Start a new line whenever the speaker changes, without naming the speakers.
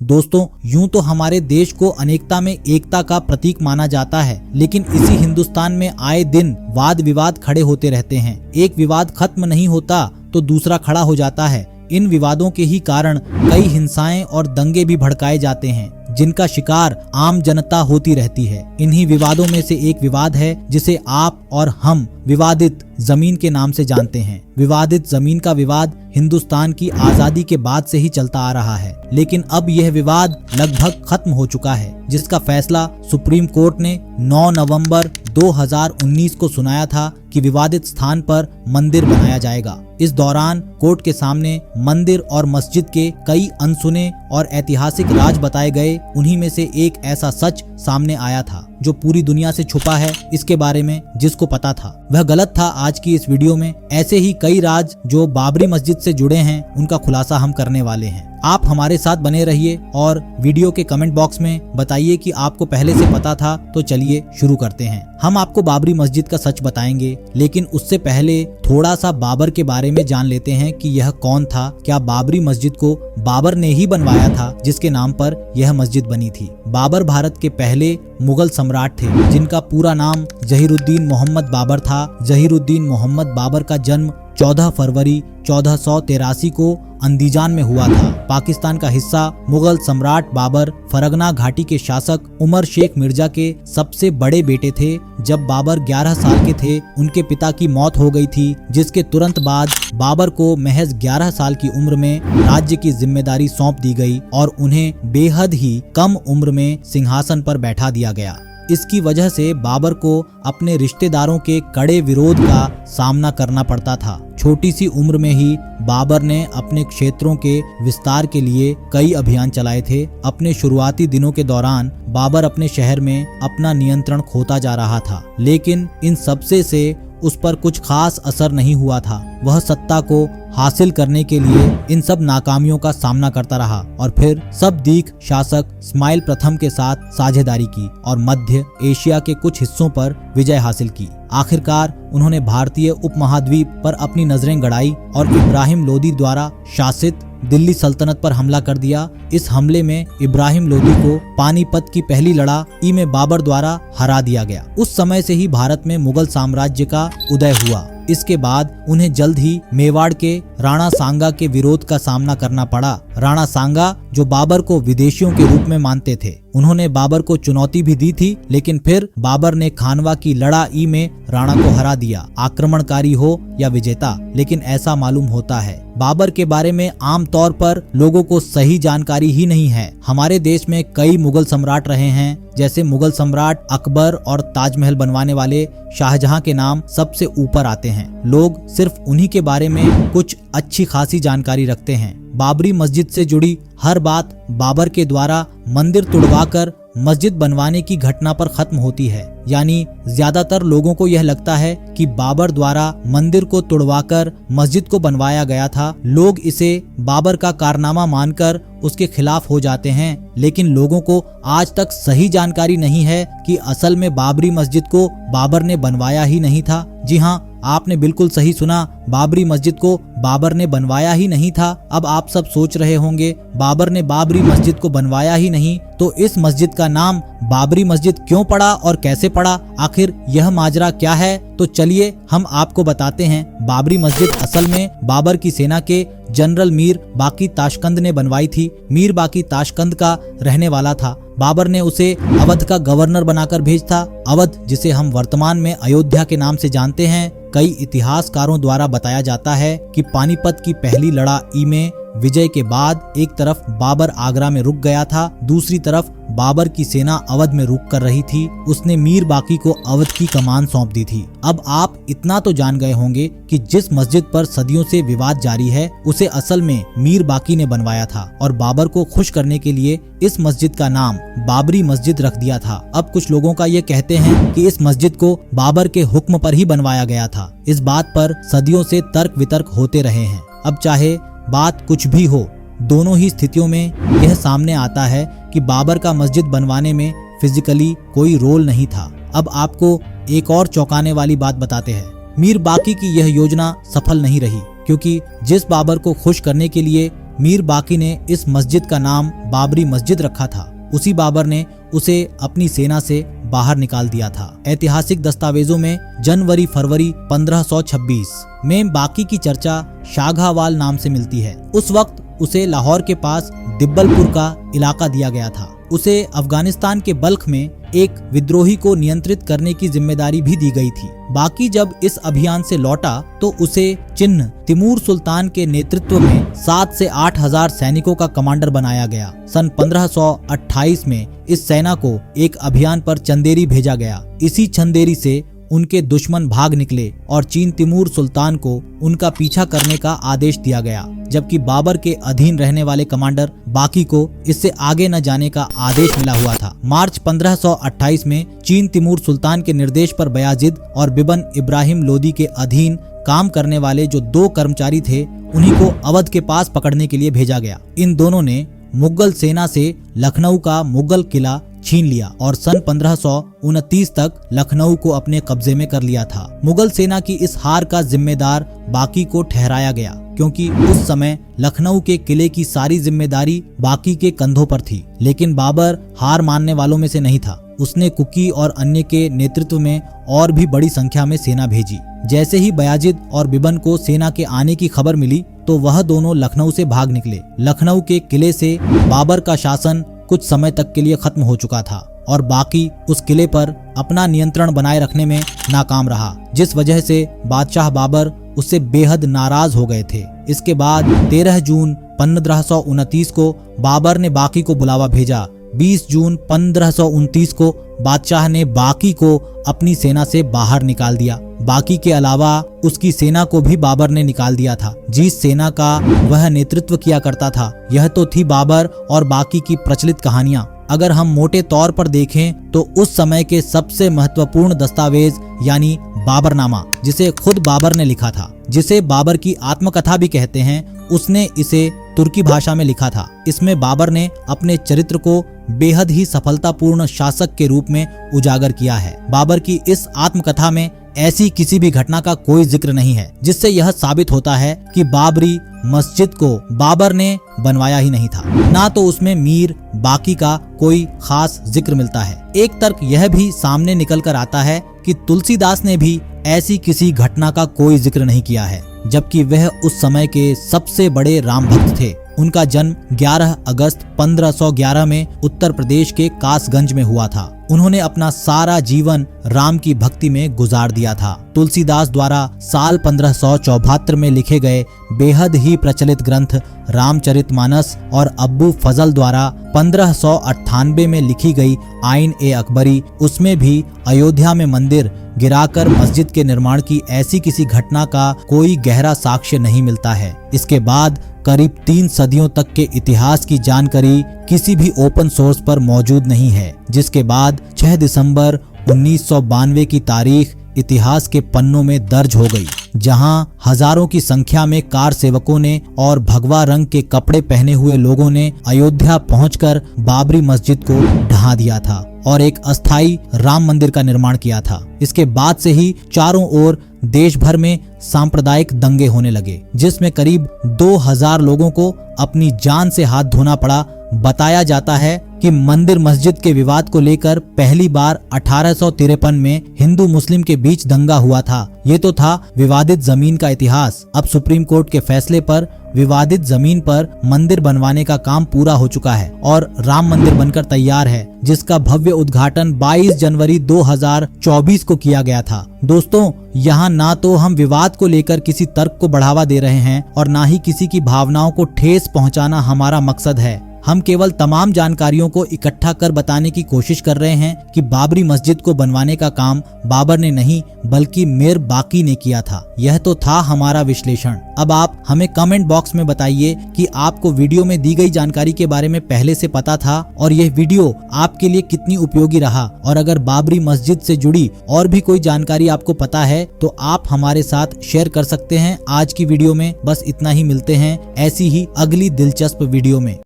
दोस्तों, यूं तो हमारे देश को अनेकता में एकता का प्रतीक माना जाता है, लेकिन इसी हिंदुस्तान में आए दिन वाद विवाद खड़े होते रहते हैं। एक विवाद खत्म नहीं होता तो दूसरा खड़ा हो जाता है। इन विवादों के ही कारण कई हिंसाएं और दंगे भी भड़काए जाते हैं, जिनका शिकार आम जनता होती रहती है। इन्हीं विवादों में से एक विवाद है जिसे आप और हम विवादित जमीन के नाम से जानते हैं। विवादित जमीन का विवाद हिंदुस्तान की आजादी के बाद से ही चलता आ रहा है, लेकिन अब यह विवाद लगभग खत्म हो चुका है, जिसका फैसला सुप्रीम कोर्ट ने 9 नवंबर 2019 को सुनाया था कि विवादित स्थान पर मंदिर बनाया जाएगा। इस दौरान कोर्ट के सामने मंदिर और मस्जिद के कई अनसुने और ऐतिहासिक राज बताए गए। उन्हीं में से एक ऐसा सच सामने आया था जो पूरी दुनिया से छुपा है। इसके बारे में जिसको पता था वह गलत था। आज की इस वीडियो में ऐसे ही कई राज जो बाबरी मस्जिद से जुड़े हैं उनका खुलासा हम करने वाले हैं। आप हमारे साथ बने रहिए और वीडियो के कमेंट बॉक्स में बताइए कि आपको पहले से पता था। तो चलिए शुरू करते हैं। हम आपको बाबरी मस्जिद का सच बताएंगे, लेकिन उससे पहले थोड़ा सा बाबर के बारे में जान लेते हैं कि यह कौन था। क्या बाबरी मस्जिद को बाबर ने ही बनवाया था जिसके नाम पर यह मस्जिद बनी थी? बाबर भारत के पहले मुगल सम्राट थे जिनका पूरा नाम जहीरुद्दीन मोहम्मद बाबर था। जहीरुद्दीन मोहम्मद बाबर का जन्म 14 फरवरी 1483 को अंदीजान में हुआ था। पाकिस्तान का हिस्सा मुगल सम्राट बाबर फरगना घाटी के शासक उमर शेख मिर्जा के सबसे बड़े बेटे थे। जब बाबर 11 साल के थे उनके पिता की मौत हो गई थी, जिसके तुरंत बाद बाबर को महज 11 साल की उम्र में राज्य की जिम्मेदारी सौंप दी गई और उन्हें बेहद ही कम उम्र में सिंहासन पर बैठा दिया गया। इसकी वजह से बाबर को अपने रिश्तेदारों के कड़े विरोध का सामना करना पड़ता था। छोटी सी उम्र में ही बाबर ने अपने क्षेत्रों के विस्तार के लिए कई अभियान चलाए थे। अपने शुरुआती दिनों के दौरान बाबर अपने शहर में अपना नियंत्रण खोता जा रहा था, लेकिन इन सबसे से उस पर कुछ खास असर नहीं हुआ था। वह सत्ता को हासिल करने के लिए इन सब नाकामियों का सामना करता रहा और फिर सबदीक शासक इस्माइल प्रथम के साथ साझेदारी की और मध्य एशिया के कुछ हिस्सों पर विजय हासिल की। आखिरकार उन्होंने भारतीय उपमहाद्वीप पर अपनी नजरें गड़ाई और इब्राहिम लोदी द्वारा शासित दिल्ली सल्तनत पर हमला कर दिया। इस हमले में इब्राहिम लोदी को पानीपत की पहली लड़ाई में बाबर द्वारा हरा दिया गया। उस समय से ही भारत में मुगल साम्राज्य का उदय हुआ। इसके बाद उन्हें जल्द ही मेवाड़ के राणा सांगा के विरोध का सामना करना पड़ा। राणा सांगा जो बाबर को विदेशियों के रूप में मानते थे, उन्होंने बाबर को चुनौती भी दी थी, लेकिन फिर बाबर ने खानवा की लड़ाई में राणा को हरा दिया। आक्रमणकारी हो या विजेता, लेकिन ऐसा मालूम होता है। बाबर के बारे में आम तौर पर लोगों को सही जानकारी ही नहीं है। हमारे देश में कई मुगल सम्राट रहे हैं, जैसे मुगल सम्राट अकबर और ताजमहल बनवाने वाले शाहजहां के नाम सबसे ऊपर आते हैं। लोग सिर्फ उन्हीं के बारे में कुछ अच्छी खासी जानकारी रखते हैं। बाबरी मस्जिद से जुड़ी हर बात बाबर के द्वारा मंदिर तुड़वाकर मस्जिद बनवाने की घटना पर खत्म होती है। यानी ज्यादातर लोगों को यह लगता है कि बाबर द्वारा मंदिर को तुड़वाकर मस्जिद को बनवाया गया था। लोग इसे बाबर का कारनामा मानकर उसके खिलाफ हो जाते हैं, लेकिन लोगों को आज तक सही जानकारी नहीं है कि असल में बाबरी मस्जिद को बाबर ने बनवाया ही नहीं था। जी हाँ, आपने बिल्कुल सही सुना, बाबरी मस्जिद को बाबर ने बनवाया ही नहीं था। अब आप सब सोच रहे होंगे बाबर ने बाबरी मस्जिद को बनवाया ही नहीं तो इस मस्जिद का नाम बाबरी मस्जिद क्यों पड़ा और कैसे पड़ा? आखिर यह माजरा क्या है? तो चलिए हम आपको बताते हैं। बाबरी मस्जिद असल में बाबर की सेना के जनरल मीर बाकी ताशकंद ने बनवाई थी। मीर बाकी ताशकंद का रहने वाला था। बाबर ने उसे अवध का गवर्नर बनाकर भेजा। अवध, जिसे हम वर्तमान में अयोध्या के नाम से जानते हैं, कई इतिहासकारों द्वारा बताया जाता है कि पानीपत की पहली लड़ाई में विजय के बाद एक तरफ बाबर आगरा में रुक गया था, दूसरी तरफ बाबर की सेना अवध में रुक कर रही थी। उसने मीर बाकी को अवध की कमान सौंप दी थी। अब आप इतना तो जान गए होंगे कि जिस मस्जिद पर सदियों से विवाद जारी है उसे असल में मीर बाकी ने बनवाया था और बाबर को खुश करने के लिए इस मस्जिद का नाम बाबरी मस्जिद रख दिया था। अब कुछ लोगों का ये कहते हैं कि इस मस्जिद को बाबर के हुक्म पर ही बनवाया गया था। इस बात पर सदियों से तर्क वितर्क होते रहे हैं। अब चाहे बात कुछ भी हो, दोनों ही स्थितियों में यह सामने आता है कि बाबर का मस्जिद बनवाने में फिजिकली कोई रोल नहीं था। अब आपको एक और चौंकाने वाली बात बताते हैं। मीर बाकी की यह योजना सफल नहीं रही, क्योंकि जिस बाबर को खुश करने के लिए मीर बाकी ने इस मस्जिद का नाम बाबरी मस्जिद रखा था। उसी बाबर ने उसे अपनी सेना से बाहर निकाल दिया था। ऐतिहासिक दस्तावेजों में जनवरी फरवरी 1526 में बाकी की चर्चा शाघावाल नाम से मिलती है। उस वक्त उसे लाहौर के पास दिब्बलपुर का इलाका दिया गया था। उसे अफगानिस्तान के बल्ख में एक विद्रोही को नियंत्रित करने की जिम्मेदारी भी दी गई थी। बाकी जब इस अभियान से लौटा तो उसे चिन्ह तिमूर सुल्तान के नेतृत्व में 7 से 8 हजार सैनिकों का कमांडर बनाया गया। सन 1528 में इस सेना को एक अभियान पर चंदेरी भेजा गया। इसी चंदेरी से उनके दुश्मन भाग निकले और चीन तिमूर सुल्तान को उनका पीछा करने का आदेश दिया गया, जबकि बाबर के अधीन रहने वाले कमांडर बाकी को इससे आगे न जाने का आदेश मिला हुआ था। मार्च 1528 में चीन तिमूर सुल्तान के निर्देश पर बयाजिद और बिबन इब्राहिम लोदी के अधीन काम करने वाले जो 2 कर्मचारी थे, उन्हीं को अवध के पास पकड़ने के लिए भेजा गया। इन दोनों ने मुगल सेना से लखनऊ का मुगल किला छीन लिया और सन 1529 तक लखनऊ को अपने कब्जे में कर लिया था। मुगल सेना की इस हार का जिम्मेदार बाकी को ठहराया गया, क्योंकि उस समय लखनऊ के किले की सारी जिम्मेदारी बाकी के कंधों पर थी। लेकिन बाबर हार मानने वालों में से नहीं था। उसने कुकी और अन्य के नेतृत्व में और भी बड़ी संख्या में सेना भेजी। जैसे ही बयाजिद और बिबन को सेना के आने की खबर मिली तो वह दोनों लखनऊ से भाग निकले। लखनऊ के किले से बाबर का शासन कुछ समय तक के लिए खत्म हो चुका था और बाकी उस किले पर अपना नियंत्रण बनाए रखने में नाकाम रहा, जिस वजह से बादशाह बाबर उससे बेहद नाराज हो गए थे। इसके बाद 13 जून 1529 को बाबर ने बाकी को बुलावा भेजा। 20 जून 1529 को बादशाह ने बाकी को अपनी सेना से बाहर निकाल दिया। बाकी के अलावा उसकी सेना को भी बाबर ने निकाल दिया था, जिस सेना का वह नेतृत्व किया करता था। यह तो थी बाबर और बाकी की प्रचलित कहानियां। अगर हम मोटे तौर पर देखें तो उस समय के सबसे महत्वपूर्ण दस्तावेज यानी बाबरनामा, जिसे खुद बाबर ने लिखा था, जिसे बाबर की आत्मकथा भी कहते हैं, उसने इसे तुर्की भाषा में लिखा था। इसमें बाबर ने अपने चरित्र को बेहद ही सफलतापूर्ण शासक के रूप में उजागर किया है। बाबर की इस आत्मकथा में ऐसी किसी भी घटना का कोई जिक्र नहीं है जिससे यह साबित होता है कि बाबरी मस्जिद को बाबर ने बनवाया ही नहीं था। ना तो उसमें मीर बाकी का कोई खास जिक्र मिलता है। एक तर्क यह भी सामने निकल कर आता है कि तुलसीदास ने भी ऐसी किसी घटना का कोई जिक्र नहीं किया है, जबकि वह उस समय के सबसे बड़े राम भक्त थे। उनका जन्म 11 अगस्त 1511 में उत्तर प्रदेश के कासगंज में हुआ था। उन्होंने अपना सारा जीवन राम की भक्ति में गुजार दिया था। तुलसीदास द्वारा साल 1574 में लिखे गए बेहद ही प्रचलित ग्रंथ रामचरितमानस और अब्बू फजल द्वारा 1598 में लिखी गई आइन ए अकबरी, उसमें भी अयोध्या में मंदिर गिराकर मस्जिद के निर्माण की ऐसी किसी घटना का कोई गहरा साक्ष्य नहीं मिलता है। इसके बाद करीब 3 सदियों तक के इतिहास की जानकारी किसी भी ओपन सोर्स पर मौजूद नहीं है, जिसके बाद 6 दिसंबर 1992 की तारीख इतिहास के पन्नों में दर्ज हो गई, जहां हजारों की संख्या में कार सेवकों ने और भगवा रंग के कपड़े पहने हुए लोगों ने अयोध्या पहुंचकर बाबरी मस्जिद को ढहा दिया था और एक अस्थायी राम मंदिर का निर्माण किया था। इसके बाद से ही चारों ओर देश भर में सांप्रदायिक दंगे होने लगे, जिसमें करीब 2000 लोगों को अपनी जान से हाथ धोना पड़ा। बताया जाता है कि मंदिर मस्जिद के विवाद को लेकर पहली बार 1853 में हिंदू मुस्लिम के बीच दंगा हुआ था। ये तो था विवादित जमीन का इतिहास। अब सुप्रीम कोर्ट के फैसले पर विवादित जमीन पर मंदिर बनवाने का काम पूरा हो चुका है और राम मंदिर बनकर तैयार है, जिसका भव्य उद्घाटन 22 जनवरी 2024 को किया गया था। दोस्तों, यहाँ ना तो हम विवाद को लेकर किसी तर्क को बढ़ावा दे रहे हैं और ना ही किसी की भावनाओं को ठेस पहुँचाना हमारा मकसद है। हम केवल तमाम जानकारियों को इकट्ठा कर बताने की कोशिश कर रहे हैं कि बाबरी मस्जिद को बनवाने का काम बाबर ने नहीं बल्कि मीर बाकी ने किया था। यह तो था हमारा विश्लेषण। अब आप हमें कमेंट बॉक्स में बताइए कि आपको वीडियो में दी गई जानकारी के बारे में पहले से पता था और यह वीडियो आपके लिए कितनी उपयोगी रहा। और अगर बाबरी मस्जिद से जुड़ी और भी कोई जानकारी आपको पता है तो आप हमारे साथ शेयर कर सकते हैं। आज की वीडियो में बस इतना ही। मिलते हैं ऐसी ही अगली दिलचस्प वीडियो में।